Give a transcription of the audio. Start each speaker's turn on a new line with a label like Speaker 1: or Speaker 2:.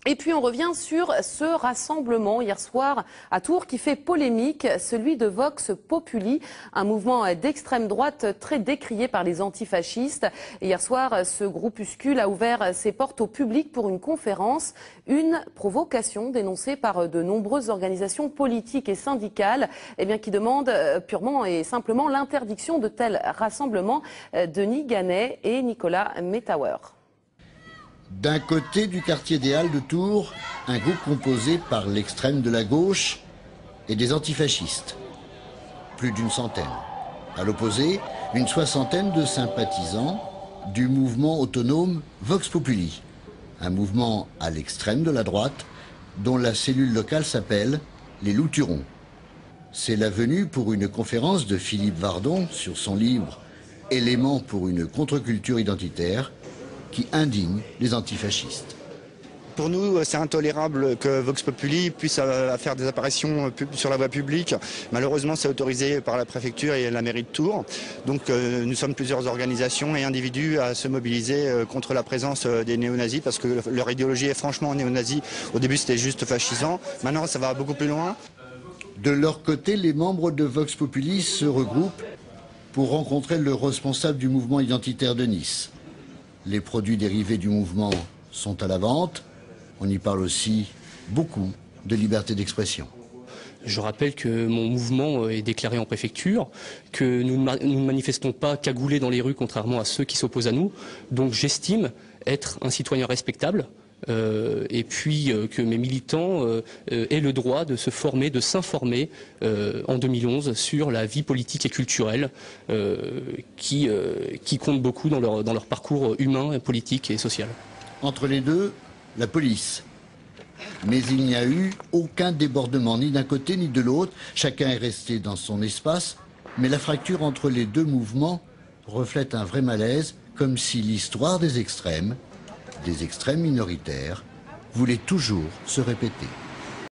Speaker 1: Et puis on revient sur ce rassemblement hier soir à Tours qui fait polémique, celui de Vox Populi, un mouvement d'extrême droite très décrié par les antifascistes. Et hier soir, ce groupuscule a ouvert ses portes au public pour une conférence, une provocation dénoncée par de nombreuses organisations politiques et syndicales qui demandent purement et simplement l'interdiction de tels rassemblements. Denis Gannet et Nicolas Metauer.
Speaker 2: D'un côté du quartier des Halles de Tours, un groupe composé par l'extrême de la gauche et des antifascistes. Plus d'une centaine. À l'opposé, une soixantaine de sympathisants du mouvement autonome Vox Populi. Un mouvement à l'extrême de la droite dont la cellule locale s'appelle les Loups Turons. C'est la venue pour une conférence de Philippe Vardon sur son livre « Éléments pour une contre-culture identitaire » qui indigne les antifascistes.
Speaker 3: Pour nous, c'est intolérable que Vox Populi puisse faire des apparitions sur la voie publique. Malheureusement, c'est autorisé par la préfecture et la mairie de Tours. Donc nous sommes plusieurs organisations et individus à se mobiliser contre la présence des néo-nazis parce que leur idéologie est franchement néo-nazie. Au début, c'était juste fascisant. Maintenant, ça va beaucoup plus loin.
Speaker 2: De leur côté, les membres de Vox Populi se regroupent pour rencontrer le responsable du mouvement identitaire de Nice. Les produits dérivés du mouvement sont à la vente. On y parle aussi beaucoup de liberté d'expression.
Speaker 4: Je rappelle que mon mouvement est déclaré en préfecture, que nous ne manifestons pas cagoulés dans les rues, contrairement à ceux qui s'opposent à nous. Donc j'estime être un citoyen respectable. Et puis que mes militants aient le droit de se former, de s'informer en 2011 sur la vie politique et culturelle qui compte beaucoup dans leur parcours humain, politique et social.
Speaker 2: Entre les deux, la police. Mais il n'y a eu aucun débordement, ni d'un côté ni de l'autre. Chacun est resté dans son espace. Mais la fracture entre les deux mouvements reflète un vrai malaise, comme si l'histoire des extrêmes minoritaires, voulait toujours se répéter.